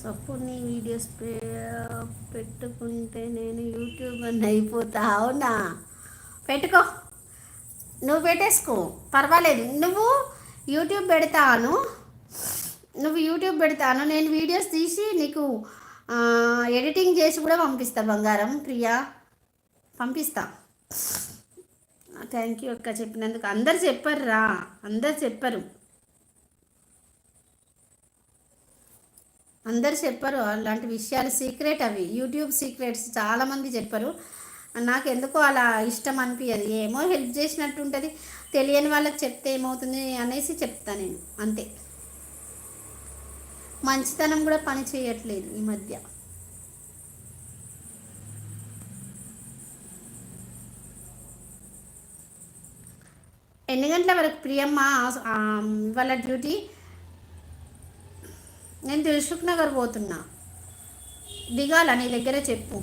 అప్పుడు నీ వీడియోస్ పెట్టుకుంటే నేను యూట్యూబ్ అని అయిపోతా. అవునా? పెట్టుకో, నువ్వు పెట్టేసుకో, పర్వాలేదు. యూట్యూబ్ పెడతాను నువ్వు యూట్యూబ్ పెడతాను, నేను వీడియోస్ తీసి నీకు ఎడిటింగ్ చేసి కూడా పంపిస్తా. బంగారం ప్రియా, పంపిస్తా. థ్యాంక్ యూ అక్క చెప్పినందుకు. అందరు చెప్పరు రా, అందరు చెప్పరు, అందరు చెప్పరు అలాంటి విషయాలు. సీక్రెట్ అవి, యూట్యూబ్ సీక్రెట్స్ చాలామంది చెప్పరు. నాకు ఎందుకో అలా ఇష్టం అనిపించదు. ఏమో హెల్ప్ చేసినట్టు ఉంటుంది, తెలియని వాళ్ళకి చెప్తే ఏమవుతుంది అనేసి చెప్తాను నేను, అంతే. మంచితనం కూడా పని చేయట్లేదు ఈ మధ్య. ఎన్ని గంటల వరకు ప్రియమ్మ వాళ్ళ డ్యూటీ? నేను దిల్సుఖ్ నగర్ పోతున్నా, దిగాల నీ దగ్గర చెప్పు.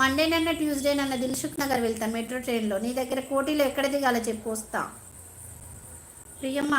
మండే నన్న ట్యూస్డే నన్న దిల్సుఖ్ నగర్ వెళ్తాను మెట్రో ట్రైన్లో. నీ దగ్గర కోటిలో ఎక్కడ దిగాల చెప్పు, వస్తా. ప్రియమ్మ,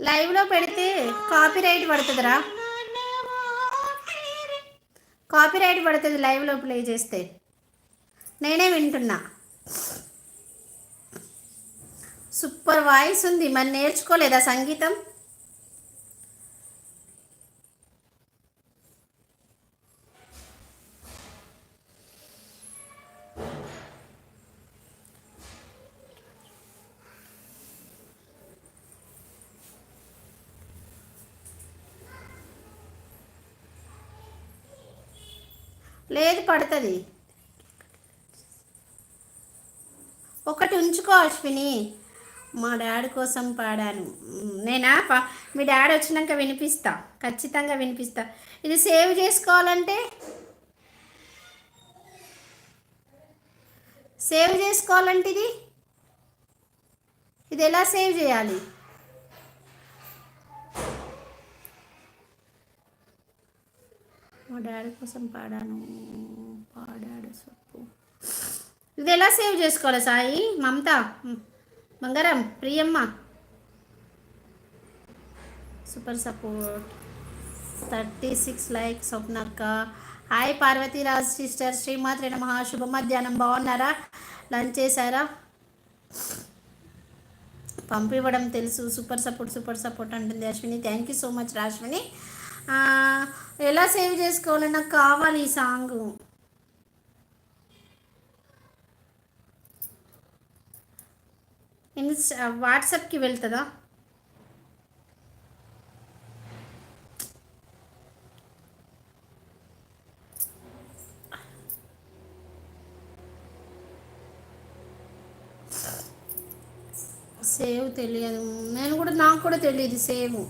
లైవ్లో పెడితే కాపీరైట్ పడుతుందిరా, కాపీరైట్ పడుతుంది లైవ్లో ప్లే చేస్తే. నేనే వింటున్నా. సూపర్ వాయిస్ ఉంది, మరి నేర్చుకోలేదా సంగీతం? లేదు, పడుతుంది. ఒకటి ఉంచుకో అశ్విని, మా డాడీ కోసం పాడాను. నేనా మీ డాడీ వచ్చినాక వినిపిస్తా, ఖచ్చితంగా వినిపిస్తా. ఇది సేవ్ చేసుకోవాలంటే ఇది ఎలా సేవ్ చేయాలి? మా డాడీ కోసం పాడాడు సొప్పు. ఇది ఎలా సేవ్ చేసుకోవాలి సాయి? మమత, బంగారం, ప్రియమ్మ, సూపర్ సపోర్ట్. 36 లైక్స్. స్వప్నక్క హాయ్. పార్వతీరాజ్ సిస్టర్, శ్రీమాత్రే నమః. శుభ మధ్యాహ్నం. బాగున్నారా? లంచ్ చేశారా? పంపివ్వడం తెలుసు. సూపర్ సపోర్ట్ అంటుంది Ashwini. Thank you so much Rashwini. ఎలా సేవ్ చేసుకోవాలి? నాకు కావాలి ఈ సాంగ్. వాట్సాప్కి వెళ్తుందా? సేవ్ తెలియదు, నాకు కూడా తెలియదు సేవ్.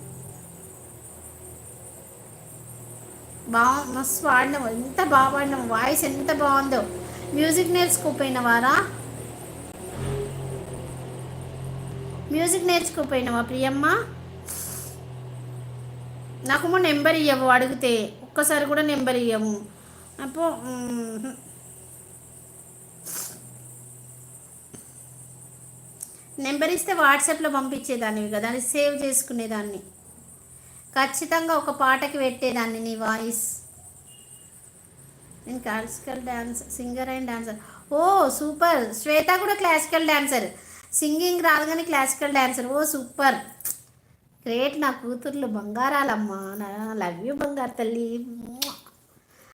మస్తు పాడినావు, ఎంత బాగా పాడినావు, వాయిస్ ఎంత బాగుందో. మ్యూజిక్ నేర్చుకోపోయినవారా? మ్యూజిక్ నేర్చుకోపోయినావా ప్రియమ్మ? నాకు నెంబర్ ఇవ్వవు అడిగితే, ఒక్కసారి కూడా నెంబర్ ఇవ్వము. అప్పుడు నెంబర్ ఇస్తే వాట్సాప్లో పంపించేదాన్ని కదా, అది సేవ్ చేసుకునేదాన్ని. ఖచ్చితంగా ఒక పాటకి పెట్టేదాన్ని నీ వాయిస్. నేను classical dance singer and dancer. Oh super. Shweta కూడా క్లాసికల్ డాన్సర్, సింగింగ్ రాదు కానీ classical dancer. Oh super, great. నా కూతుర్లు బంగారాలమ్మా. లవ్ యూ బంగారు తల్లి.